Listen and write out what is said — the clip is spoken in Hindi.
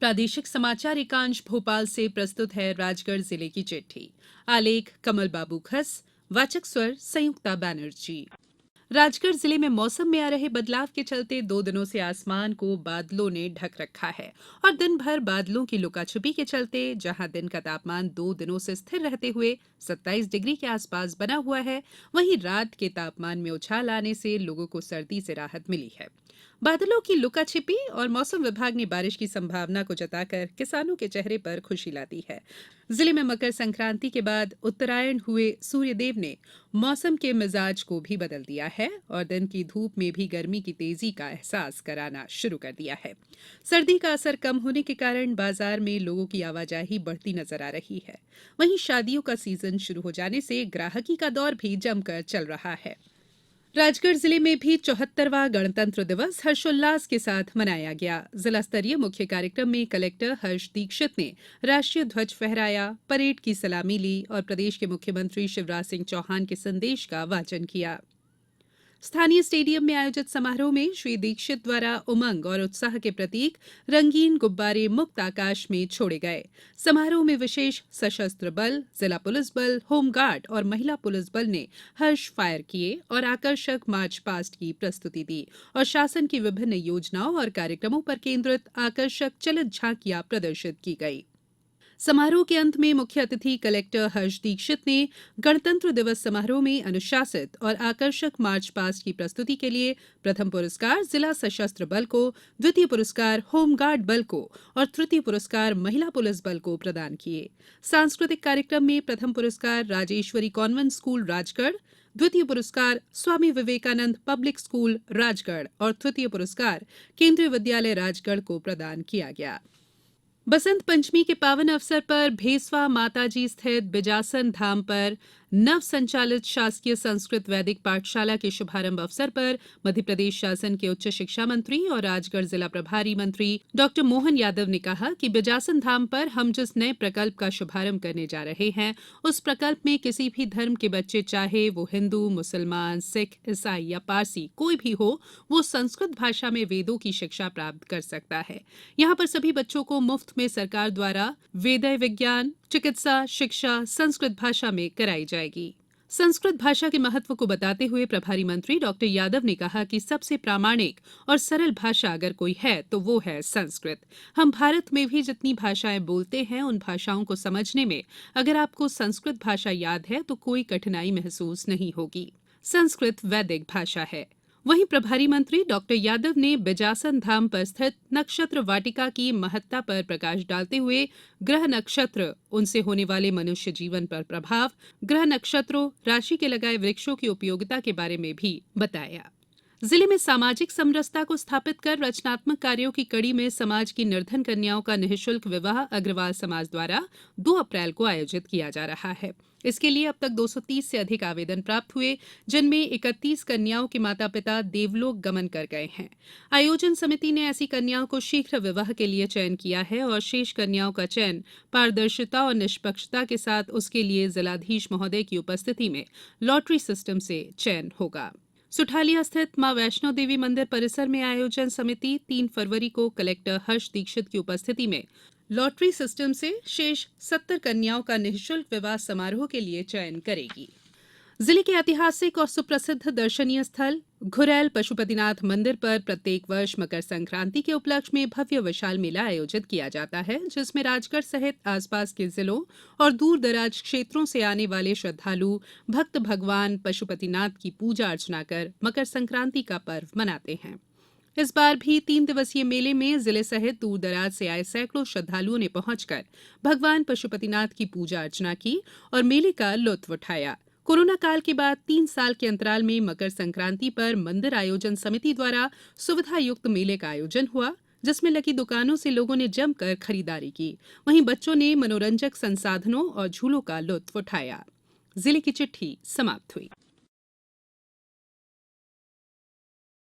प्रादेशिक समाचार एकांश भोपाल से प्रस्तुत है राजगढ़ जिले की चिट्ठी। आलेख कमल बाबू खस। वाचक स्वर संयुक्ता बैनर्जी। राजगढ़ जिले में मौसम में आ रहे बदलाव के चलते 2 दिनों से आसमान को बादलों ने ढक रखा है और दिन भर बादलों की लुकाछुपी के चलते जहां दिन का तापमान 2 दिनों से स्थिर रहते हुए 27 डिग्री के आसपास बना हुआ है, वहीं रात के तापमान में उछाल आने से लोगों को सर्दी से राहत मिली है। बादलों की लुकाछिपी और मौसम विभाग ने बारिश की संभावना को जताकर किसानों के चेहरे पर खुशी ला दी है। जिले में मकर संक्रांति के बाद उत्तरायण हुए सूर्यदेव ने मौसम के मिजाज को भी बदल दिया है और दिन की धूप में भी गर्मी की तेजी का एहसास कराना शुरू कर दिया है। सर्दी का असर कम होने के कारण बाजार में लोगों की आवाजाही बढ़ती नजर आ रही है। वहीं शादियों का सीजन शुरू हो जाने से ग्राहकी का दौर भी जमकर चल रहा है। राजगढ़ जिले में भी 74वां गणतंत्र दिवस हर्षोल्लास के साथ मनाया गया। जिला स्तरीय मुख्य कार्यक्रम में कलेक्टर हर्ष दीक्षित ने राष्ट्रीय ध्वज फहराया, परेड की सलामी ली और प्रदेश के मुख्यमंत्री शिवराज सिंह चौहान के संदेश का वाचन किया। स्थानीय स्टेडियम में आयोजित समारोह में श्री दीक्षित द्वारा उमंग और उत्साह के प्रतीक रंगीन गुब्बारे मुक्त आकाश में छोड़े गए। समारोह में विशेष सशस्त्र बल, जिला पुलिस बल, होमगार्ड और महिला पुलिस बल ने हर्ष फायर किए और आकर्षक मार्च पास्ट की प्रस्तुति दी और शासन की विभिन्न योजनाओं और कार्यक्रमों पर केंद्रित आकर्षक चलित झांकियां प्रदर्शित की गई। समारोह के अंत में मुख्य अतिथि कलेक्टर हर्ष दीक्षित ने गणतंत्र दिवस समारोह में अनुशासित और आकर्षक मार्च पास्ट की प्रस्तुति के लिए प्रथम पुरस्कार जिला सशस्त्र बल को, द्वितीय पुरस्कार होमगार्ड बल को और तृतीय पुरस्कार महिला पुलिस बल को प्रदान किए। सांस्कृतिक कार्यक्रम में प्रथम पुरस्कार राजेश्वरी कॉन्वेंट स्कूल राजगढ़, द्वितीय पुरस्कार स्वामी विवेकानंद पब्लिक स्कूल राजगढ़ और तृतीय पुरस्कार केंद्रीय विद्यालय राजगढ़ को प्रदान किया गया। बसंत पंचमी के पावन अवसर पर भेसवा माताजी स्थित बिजासन धाम पर नव संचालित शासकीय संस्कृत वैदिक पाठशाला के शुभारंभ अवसर पर मध्यप्रदेश शासन के उच्च शिक्षा मंत्री और राजगढ़ जिला प्रभारी मंत्री डॉक्टर मोहन यादव ने कहा कि बिजासन धाम पर हम जिस नए प्रकल्प का शुभारंभ करने जा रहे हैं, उस प्रकल्प में किसी भी धर्म के बच्चे, चाहे वो हिंदू, मुसलमान, सिख, ईसाई या पारसी कोई भी हो, वो संस्कृत भाषा में वेदों की शिक्षा प्राप्त कर सकता है। यहाँ पर सभी बच्चों को मुफ्त में सरकार द्वारा वेदय विज्ञान, चिकित्सा शिक्षा संस्कृत भाषा में कराई जाएगी। संस्कृत भाषा के महत्व को बताते हुए प्रभारी मंत्री डॉक्टर यादव ने कहा कि सबसे प्रामाणिक और सरल भाषा अगर कोई है तो वो है संस्कृत। हम भारत में भी जितनी भाषाएं बोलते हैं, उन भाषाओं को समझने में अगर आपको संस्कृत भाषा याद है तो कोई कठिनाई महसूस नहीं होगी। संस्कृत वैदिक भाषा है। वहीं प्रभारी मंत्री डॉक्टर यादव ने बिजासन धाम पर स्थित नक्षत्र वाटिका की महत्ता पर प्रकाश डालते हुए ग्रह नक्षत्र, उनसे होने वाले मनुष्य जीवन पर प्रभाव, ग्रह नक्षत्रों, राशि के लगाए वृक्षों की उपयोगिता के बारे में भी बताया। जिले में सामाजिक समरसता को स्थापित कर रचनात्मक कार्यों की कड़ी में समाज की निर्धन कन्याओं का निःशुल्क विवाह अग्रवाल समाज द्वारा 2 अप्रैल को आयोजित किया जा रहा है। इसके लिए अब तक 230 से अधिक आवेदन प्राप्त हुए, जिनमें 31 कन्याओं के माता पिता देवलोक गमन कर गए हैं। आयोजन समिति ने ऐसी कन्याओं को शीघ्र विवाह के लिए चयन किया है और शेष कन्याओं का चयन पारदर्शिता और निष्पक्षता के साथ उसके लिए जिलाधीश महोदय की उपस्थिति में लॉटरी सिस्टम से चयन होगा। सुठालिया स्थित मां वैष्णो देवी मंदिर परिसर में आयोजन समिति 3 फरवरी को कलेक्टर हर्ष दीक्षित की उपस्थिति में लॉटरी सिस्टम से शेष 70 कन्याओं का निःशुल्क विवाह समारोह के लिए चयन करेगी। जिले के ऐतिहासिक और सुप्रसिद्ध दर्शनीय स्थल घुरैल पशुपतिनाथ मंदिर पर प्रत्येक वर्ष मकर संक्रांति के उपलक्ष्य में भव्य विशाल मेला आयोजित किया जाता है, जिसमें राजगढ़ सहित आसपास के जिलों और दूर दराज क्षेत्रों से आने वाले श्रद्धालु भक्त भगवान पशुपतिनाथ की पूजा अर्चना कर मकर संक्रांति का पर्व मनाते हैं। इस बार भी 3 दिवसीय मेले में जिले सहित दूर दराज से आए सैकड़ों श्रद्धालुओं ने पहुंचकर भगवान पशुपतिनाथ की पूजा अर्चना की और मेले का लुत्फ उठाया। कोरोना काल के बाद 3 साल के अंतराल में मकर संक्रांति पर मंदिर आयोजन समिति द्वारा सुविधा युक्त मेले का आयोजन हुआ, जिसमें लगी दुकानों से लोगों ने जमकर खरीदारी की। वहीं बच्चों ने मनोरंजक संसाधनों और झूलों का लुत्फ उठाया। जिले की चिट्ठी समाप्त हुई।